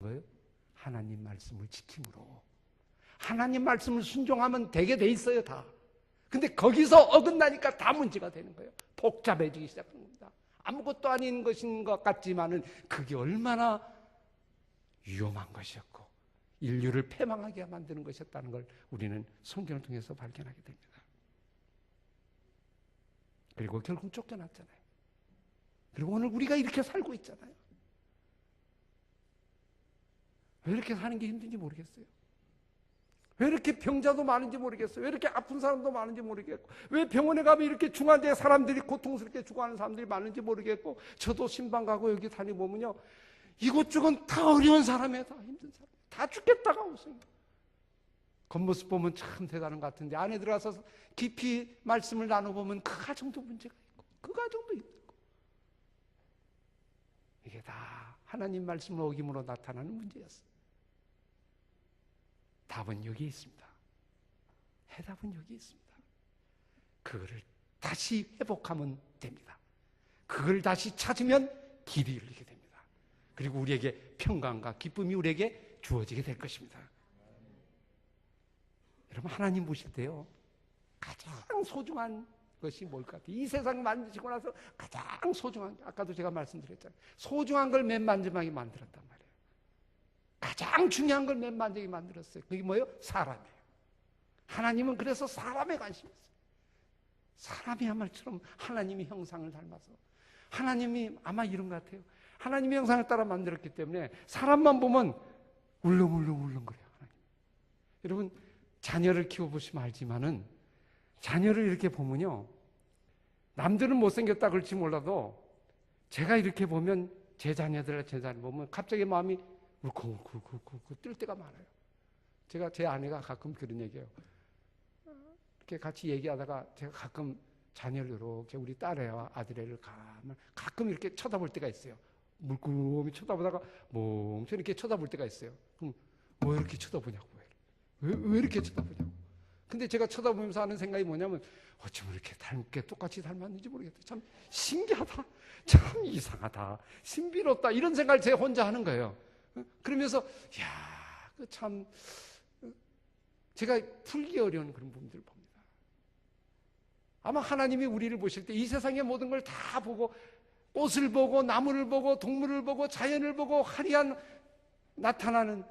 거예요? 하나님 말씀을 지킴으로. 하나님 말씀을 순종하면 되게 돼 있어요, 다. 근데 거기서 어긋나니까 다 문제가 되는 거예요. 복잡해지기 시작하는 겁니다. 아무것도 아닌 것인 것 같지만은 그게 얼마나 위험한 것이었고 인류를 패망하게 만드는 것이었다는 걸 우리는 성경을 통해서 발견하게 됩니다. 그리고 결국 쫓겨났잖아요. 그리고 오늘 우리가 이렇게 살고 있잖아요. 왜 이렇게 사는 게 힘든지 모르겠어요. 왜 이렇게 병자도 많은지 모르겠어요. 왜 이렇게 아픈 사람도 많은지 모르겠고, 왜 병원에 가면 이렇게 중환자에 사람들이 고통스럽게 죽어가는 사람들이 많은지 모르겠고, 저도 신방 가고 여기 다니보면요, 이곳저곳 다 어려운 사람이에요. 다 힘든 사람. 다 죽겠다가 웃어요. 겉모습 보면 참 대단한 것 같은데 안에 들어가서 깊이 말씀을 나눠보면 그 가정도 문제가 있고, 그 가정도 힘들고, 이게 다 하나님 말씀을 어김으로 나타나는 문제였어요. 답은 여기 있습니다. 해답은 여기 있습니다. 그거를 다시 회복하면 됩니다. 그걸 다시 찾으면 길이 열리게 됩니다. 그리고 우리에게 평강과 기쁨이 우리에게 주어지게 될 것입니다. 여러분, 하나님 보실 때요, 가장 소중한 것이 뭘 것 같아요? 이 세상 만드시고 나서 가장 소중한, 아까도 제가 말씀드렸잖아요. 소중한 걸 맨 마지막에 만들었단 말이에요. 가장 중요한 걸 맨 마지막에 만들었어요. 그게 뭐예요? 사람이에요. 하나님은 그래서 사람에 관심이 있어요. 사람이야말처럼 하나님의 형상을 닮아서, 하나님이 아마 이런 것 같아요. 하나님의 형상을 따라 만들었기 때문에 사람만 보면 울렁울렁울렁거려요. 하나님. 여러분, 자녀를 키워보시면 알지만은 자녀를 이렇게 보면요, 남들은 못생겼다 그럴지 몰라도 제가 이렇게 보면 제 자녀들 보면 갑자기 마음이 울컥울컥울컥 뜰 때가 많아요. 제가 제 아내가 가끔 그런 얘기해요. 이렇게 같이 얘기하다가 제가 가끔 자녀를 이렇게 우리 딸애와 아들애를 가끔 이렇게 쳐다볼 때가 있어요. 물끄러미 쳐다보다가 멍청 이렇게 쳐다볼 때가 있어요. 그럼 왜 이렇게 쳐다보냐고. 왜 이렇게 쳐다보냐고. 근데 제가 쳐다보면서 하는 생각이 뭐냐면 어쩜 이렇게 닮게 똑같이 닮았는지 모르겠다. 참 신기하다. 참 이상하다. 신비롭다. 이런 생각을 제가 혼자 하는 거예요. 그러면서 야, 그 참 제가 풀기 어려운 그런 부분들을 봅니다. 아마 하나님이 우리를 보실 때 이 세상의 모든 걸 다 보고, 꽃을 보고 나무를 보고 동물을 보고 자연을 보고 화려한 나타나는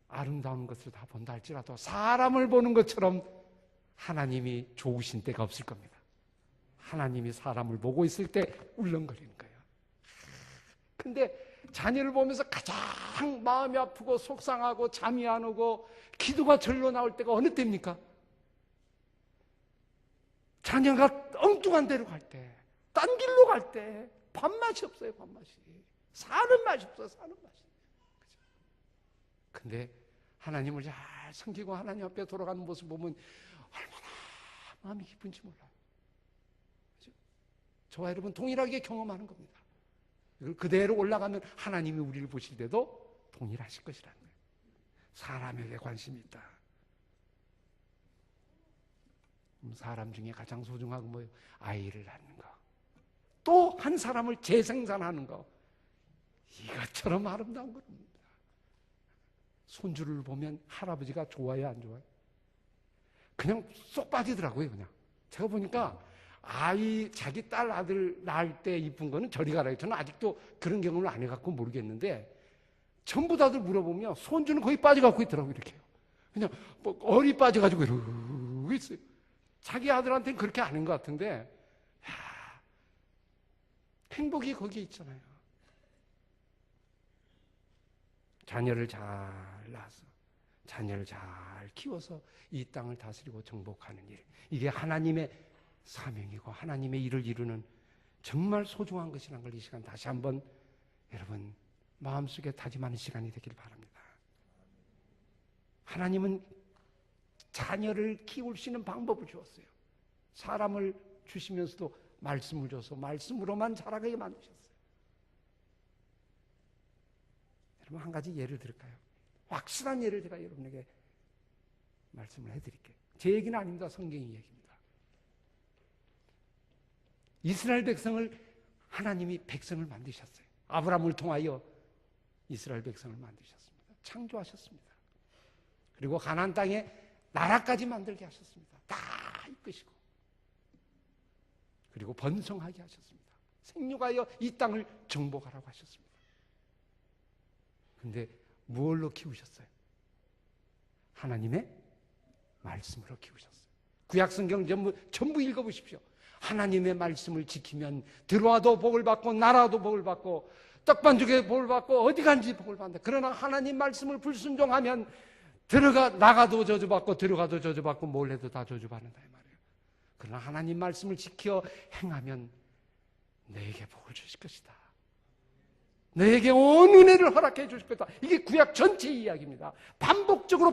아름다운 것을 다 본다 할지라도 사람을 보는 것처럼 하나님이 좋으신 때가 없을 겁니다. 하나님이 사람을 보고 있을 때 울렁거리는 거예요. 근데 자녀를 보면서 가장 마음이 아프고 속상하고 잠이 안 오고 기도가 절로 나올 때가 어느 때입니까? 자녀가 엉뚱한 데로 갈 때, 딴 길로 갈 때, 밥맛이 없어요. 밥맛이. 사는 맛이 없어요. 사는 맛이. 그죠? 근데 하나님을 잘 섬기고 하나님 앞에 돌아가는 모습 보면 얼마나 마음이 기쁜지 몰라요. 그죠? 저와 여러분 동일하게 경험하는 겁니다. 이걸 그대로 올라가면 하나님이 우리를 보실 때도 동일하실 것이라는 거예요. 사람에게 관심이 있다. 사람 중에 가장 소중한 건 뭐예요? 아이를 낳는 거. 또 한 사람을 재생산하는 거. 이것처럼 아름다운 겁니다. 손주를 보면 할아버지가 좋아요, 안 좋아요? 그냥 쏙 빠지더라고요, 그냥. 제가 보니까 자기 딸 아들 낳을 때 이쁜 거는 저리 가라. 저는 아직도 그런 경험을 안 해갖고 모르겠는데, 전부 다들 물어보면 손주는 거의 빠져갖고 있더라고요, 이렇게. 그냥 뭐 얼이 빠져가지고 이러고 있어요. 자기 아들한테는 그렇게 아닌 것 같은데, 행복이 거기에 있잖아요. 자녀를 잘 낳아서, 자녀를 잘 키워서 이 땅을 다스리고 정복하는 일. 이게 하나님의 사명이고 하나님의 일을 이루는 정말 소중한 것이라는 걸 이 시간 다시 한번 여러분 마음속에 다짐하는 시간이 되길 바랍니다. 하나님은 자녀를 키울 수 있는 방법을 주었어요. 사람을 주시면서도 말씀을 줘서 말씀으로만 자라게 만드셨어요. 여러분, 한 가지 예를 들을까요? 확실한 예를 제가 여러분에게 말씀을 해드릴게요. 제 얘기는 아닙니다. 성경의 얘기입니다. 이스라엘 백성을 하나님이 백성을 만드셨어요. 아브라함을 통하여 이스라엘 백성을 만드셨습니다. 창조하셨습니다. 그리고 가나안 땅에 나라까지 만들게 하셨습니다. 다 이끄시고 그리고 번성하게 하셨습니다. 생육하여 이 땅을 정복하라고 하셨습니다. 그런데 무엇로 키우셨어요? 하나님의 말씀으로 키우셨어요. 구약성경 전부 읽어보십시오. 하나님의 말씀을 지키면 들어와도 복을 받고 나라도 복을 받고 떡반죽에 복을 받고 어디 간지 복을 받는다. 그러나 하나님 말씀을 불순종하면 나가도 저주받고 들어가도 저주받고 뭘 해도 다 저주받는다 이 말이에요. 그러나 하나님 말씀을 지켜 행하면 너에게 복을 주실 것이다. 너에게 온 은혜를 허락해 주실 것이다. 이게 구약 전체 이야기입니다. 반복적으로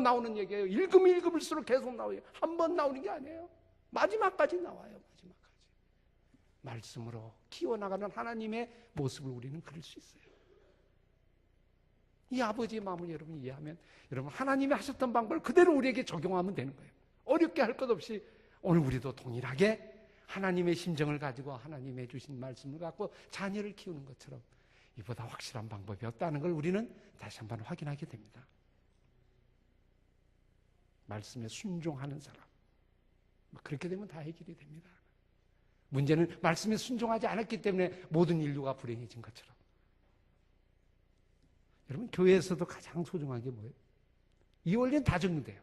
나오는 얘기예요. 읽을수록 계속 나와요. 한 번 나오는 게 아니에요. 마지막까지 나와요. 마지막까지. 말씀으로 키워나가는 하나님의 모습을 우리는 그릴 수 있어요. 이 아버지의 마음을 여러분이 이해하면 여러분 하나님이 하셨던 방법을 그대로 우리에게 적용하면 되는 거예요. 어렵게 할 것 없이 오늘 우리도 동일하게 하나님의 심정을 가지고 하나님의 주신 말씀을 갖고 자녀를 키우는 것처럼 이보다 확실한 방법이 없다는 걸 우리는 다시 한번 확인하게 됩니다. 말씀에 순종하는 사람. 그렇게 되면 다 해결이 됩니다. 문제는 말씀에 순종하지 않았기 때문에 모든 인류가 불행해진 것처럼. 여러분 교회에서도 가장 소중한 게 뭐예요? 이 원리는 다 적용돼요.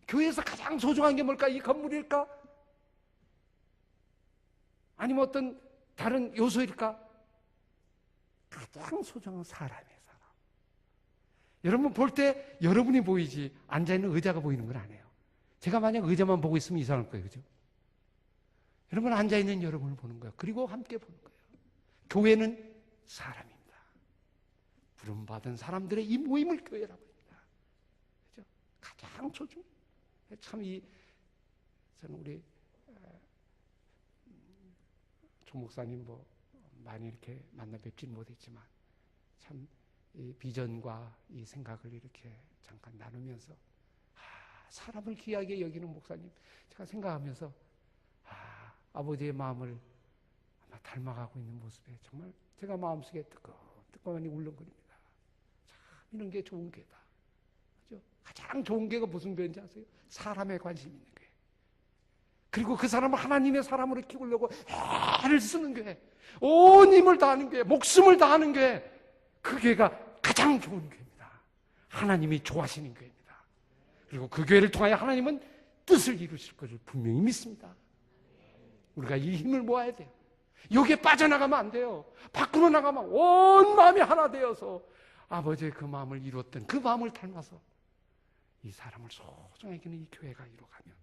교회에서 가장 소중한 게 뭘까? 이 건물일까? 아니면 어떤 다른 요소일까? 가장 소중한 사람이에요. 사람. 여러분 볼 때 여러분이 보이지 앉아있는 의자가 보이는 건 아니에요. 제가 만약 의자만 보고 있으면 이상할 거예요. 그죠? 여러분 앉아있는 여러분을 보는 거예요. 그리고 함께 보는 거예요. 교회는 사람입니다. 부름받은 사람들의 이 모임을 교회라고 합니다. 그죠? 가장 소중. 참 저는 우리 조 목사님 많이 이렇게 만나 뵙지는 못했지만 참 이 비전과 이 생각을 이렇게 잠깐 나누면서 사람을 귀하게 여기는 목사님 제가 생각하면서 아버지의 마음을 아마 닮아가고 있는 모습에 정말 제가 마음속에 뜨거운이 울렁거립니다. 참 이런 게 좋은 교회다. 그죠? 가장 좋은 교회가 무슨 교회인지 아세요? 사람에 관심 있는 교회. 그리고 그 사람을 하나님의 사람으로 키우려고 애를 쓰는 교회, 온 힘을 다하는 교회, 목숨을 다하는 교회, 그 교회가 가장 좋은 교회입니다. 하나님이 좋아하시는 교회입니다. 그리고 그 교회를 통하여 하나님은 뜻을 이루실 것을 분명히 믿습니다. 우리가 이 힘을 모아야 돼요. 여기에 빠져나가면 안 돼요. 밖으로 나가면 온 마음이 하나 되어서 아버지의 그 마음을 이루었던 그 마음을 닮아서 이 사람을 소중히 여기는 이 교회가 이루어가면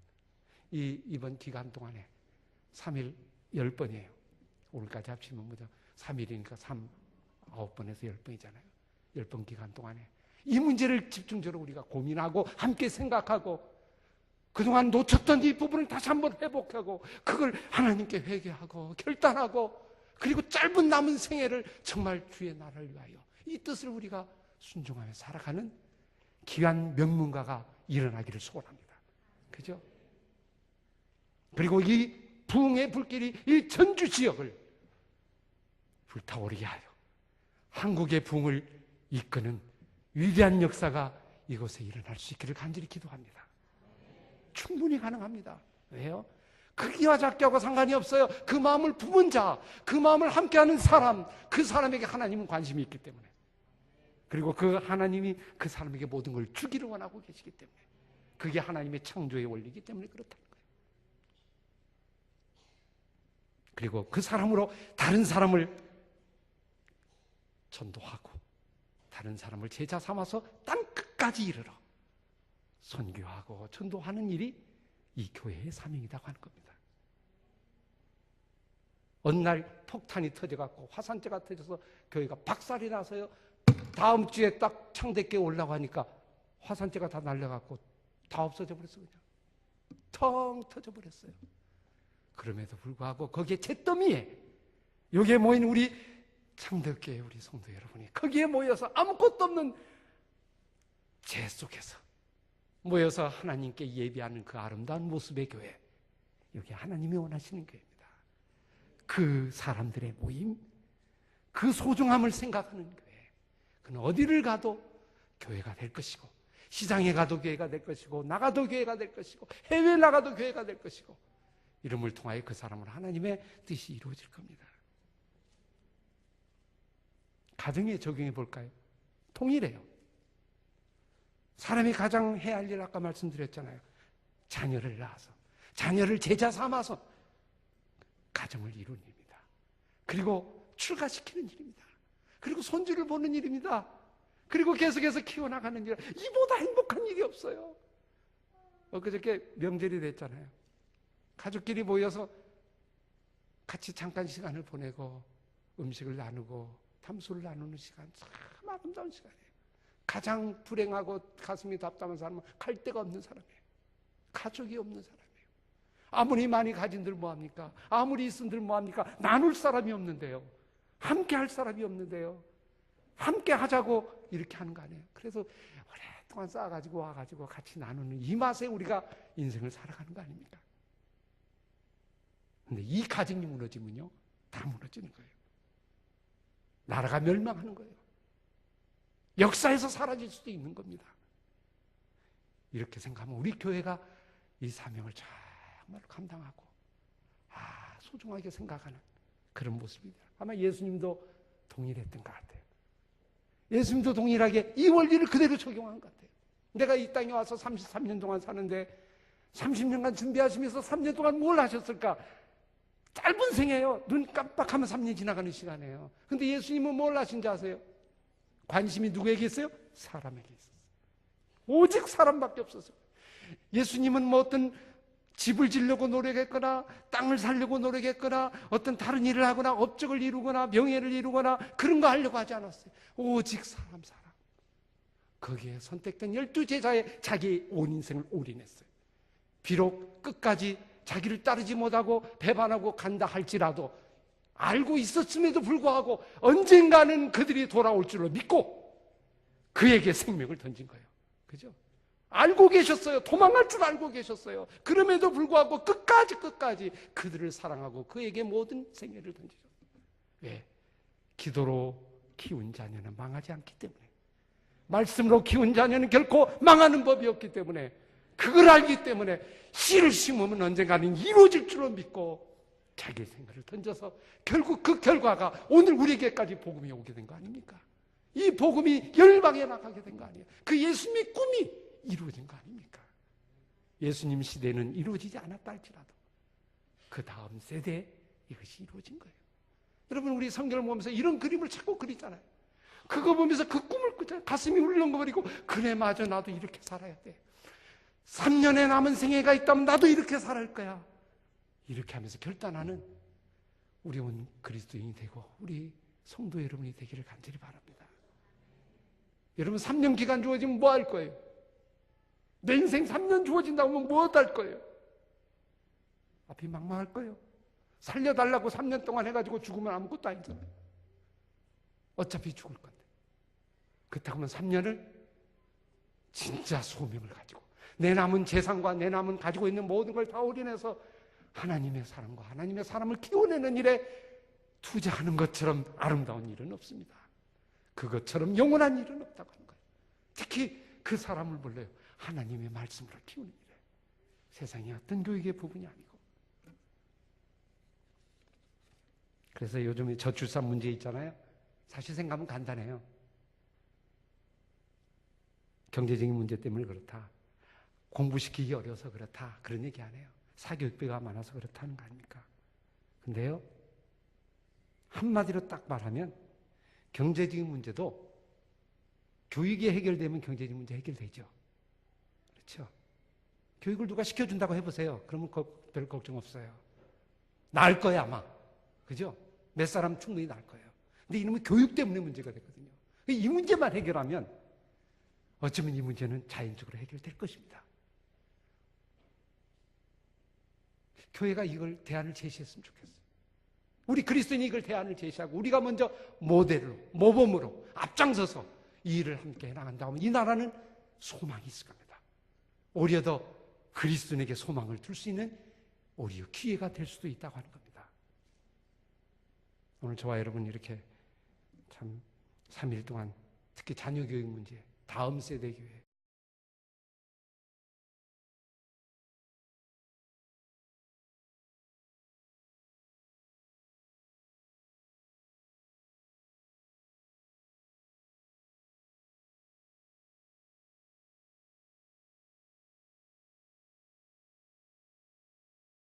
이번 기간 동안에 3일 10번이에요. 오늘까지 합치면 뭐죠? 3일이니까 9번에서 10번이잖아요. 10번 기간 동안에 이 문제를 집중적으로 우리가 고민하고 함께 생각하고 그동안 놓쳤던 이 부분을 다시 한번 회복하고 그걸 하나님께 회개하고 결단하고 그리고 짧은 남은 생애를 정말 주의 나라를 위하여 이 뜻을 우리가 순종하며 살아가는 귀한 명문가가 일어나기를 소원합니다. 그죠? 그리고 이 부흥의 불길이 이 전주 지역을 불타오르게 하여 한국의 부흥을 이끄는 위대한 역사가 이곳에 일어날 수 있기를 간절히 기도합니다. 충분히 가능합니다. 왜요? 크기와 작기하고 상관이 없어요. 그 마음을 품은 자, 그 마음을 함께하는 사람, 그 사람에게 하나님은 관심이 있기 때문에 그리고 그 하나님이 그 사람에게 모든 걸 주기를 원하고 계시기 때문에 그게 하나님의 창조의 원리이기 때문에 그렇다는 거예요. 그리고 그 사람으로 다른 사람을 전도하고 다른 사람을 제자 삼아서 땅 끝까지 이르러 선교하고 전도하는 일이 이 교회의 사명이라고 하는 겁니다. 어느 날 폭탄이 터져갖고 화산재가 터져서 교회가 박살이 나서요. 다음 주에 딱 창대교에 올라가니까 화산재가 다 날려갖고 다 없어져 버렸어요. 그냥 텅 터져버렸어요. 그럼에도 불구하고 거기에 잿더미에 여기에 모인 우리 창덕교회 우리 성도 여러분이 거기에 모여서 아무것도 없는 재 속에서 모여서 하나님께 예배하는 그 아름다운 모습의 교회, 여기 하나님이 원하시는 교회입니다. 그 사람들의 모임, 그 소중함을 생각하는 교회, 그는 어디를 가도 교회가 될 것이고, 시장에 가도 교회가 될 것이고, 나가도 교회가 될 것이고, 해외에 나가도 교회가 될 것이고, 이름을 통하여 그 사람은 하나님의 뜻이 이루어질 겁니다. 가정에 적용해 볼까요? 동일해요. 사람이 가장 해야 할 일 아까 말씀드렸잖아요. 자녀를 낳아서, 자녀를 제자 삼아서 가정을 이루는 일입니다. 그리고 출가시키는 일입니다. 그리고 손주를 보는 일입니다. 그리고 계속해서 키워나가는 일. 이보다 행복한 일이 없어요. 엊그저께 명절이 됐잖아요. 가족끼리 모여서 같이 잠깐 시간을 보내고 음식을 나누고 담소를 나누는 시간, 참 아름다운 시간이에요. 가장 불행하고 가슴이 답답한 사람은 갈 데가 없는 사람이에요. 가족이 없는 사람이에요. 아무리 많이 가진들 뭐합니까? 아무리 있은들 뭐합니까? 나눌 사람이 없는데요. 함께 할 사람이 없는데요. 함께 하자고 이렇게 하는 거 아니에요. 그래서 오랫동안 쌓아가지고 와가지고 같이 나누는 이 맛에 우리가 인생을 살아가는 거 아닙니까? 근데 이 가정이 무너지면요, 다 무너지는 거예요. 나라가 멸망하는 거예요. 역사에서 사라질 수도 있는 겁니다. 이렇게 생각하면 우리 교회가 이 사명을 정말 감당하고 소중하게 생각하는 그런 모습입니다. 아마 예수님도 동일했던 것 같아요. 예수님도 동일하게 이 원리를 그대로 적용한 것 같아요. 내가 이 땅에 와서 33년 동안 사는데 30년간 준비하시면서 3년 동안 뭘 하셨을까? 짧은 생애예요. 눈 깜빡하면 3년 지나가는 시간이에요. 근데 예수님은 뭘 하신지 아세요? 관심이 누구에게 있어요? 사람에게 있었어요. 오직 사람밖에 없었어요. 예수님은 뭐 어떤 집을 지려고 노력했거나 땅을 살려고 노력했거나 어떤 다른 일을 하거나 업적을 이루거나 명예를 이루거나 그런 거 하려고 하지 않았어요. 오직 사람. 거기에 선택된 12제자의 자기의 온 인생을 올인했어요. 비록 끝까지 자기를 따르지 못하고 배반하고 간다 할지라도 알고 있었음에도 불구하고 언젠가는 그들이 돌아올 줄로 믿고 그에게 생명을 던진 거예요. 그죠? 알고 계셨어요. 도망갈 줄 알고 계셨어요. 그럼에도 불구하고 끝까지 그들을 사랑하고 그에게 모든 생애를 던지셨어요. 왜? 기도로 키운 자녀는 망하지 않기 때문에, 말씀으로 키운 자녀는 결코 망하는 법이 없기 때문에, 그걸 알기 때문에 씨를 심으면 언젠가는 이루어질 줄로 믿고 자기의 생각을 던져서 결국 그 결과가 오늘 우리에게까지 복음이 오게 된 거 아닙니까? 이 복음이 열방에 나가게 된 거 아니에요? 그 예수님의 꿈이 이루어진 거 아닙니까? 예수님 시대는 이루어지지 않았다 할지라도 그 다음 세대에 이것이 이루어진 거예요. 여러분, 우리 성경을 보면서 이런 그림을 자꾸 그리잖아요. 그거 보면서 그 꿈을 꾸잖아요. 가슴이 울렁거리고, 그래 맞아, 나도 이렇게 살아야 돼. 3년에 남은 생애가 있다면 나도 이렇게 살아갈 거야. 이렇게 하면서 결단하는 우리 온 그리스도인이 되고 우리 성도 여러분이 되기를 간절히 바랍니다. 여러분, 3년 기간 주어지면 뭐 할 거예요? 내 인생 3년 주어진다고 하면 뭐 할 거예요? 앞이 막막할 거예요. 살려달라고 3년 동안 해가지고 죽으면 아무것도 아니잖아요. 어차피 죽을 건데. 그렇다고 하면 3년을 진짜 소명을 가지고 내 남은 재산과 내 남은 가지고 있는 모든 걸 다 올인해서 하나님의 사랑과 하나님의 사람을 키워내는 일에 투자하는 것처럼 아름다운 일은 없습니다. 그것처럼 영원한 일은 없다고 하는 거예요. 특히 그 사람을 불러요. 하나님의 말씀으로 키우는 일이에요. 세상의 어떤 교육의 부분이 아니고. 그래서 요즘에 저출산 문제 있잖아요. 사실 생각하면 간단해요. 경제적인 문제 때문에 그렇다. 공부시키기 어려워서 그렇다. 그런 얘기 안 해요. 사교육비가 많아서 그렇다는 거 아닙니까? 근데요, 한마디로 딱 말하면 경제적인 문제도 교육이 해결되면 경제적인 문제 해결되죠. 그렇죠? 교육을 누가 시켜준다고 해보세요. 그러면 별 걱정 없어요. 나을 거야 아마. 그죠? 몇 사람 충분히 나을 거예요. 근데 이놈은 교육 때문에 문제가 되거든요. 이 문제만 해결하면 어쩌면 이 문제는 자연적으로 해결될 것입니다. 교회가 이걸 대안을 제시했으면 좋겠어요. 우리 그리스도인이 이걸 대안을 제시하고 우리가 먼저 모델로, 모범으로 앞장서서 이 일을 함께 해나간다 하면 이 나라는 소망이 있을 겁니다. 오히려 더 그리스도인에게 소망을 둘 수 있는 오히려 기회가 될 수도 있다고 하는 겁니다. 오늘 저와 여러분 이렇게 참 3일 동안 특히 자녀 교육 문제, 다음 세대 교회.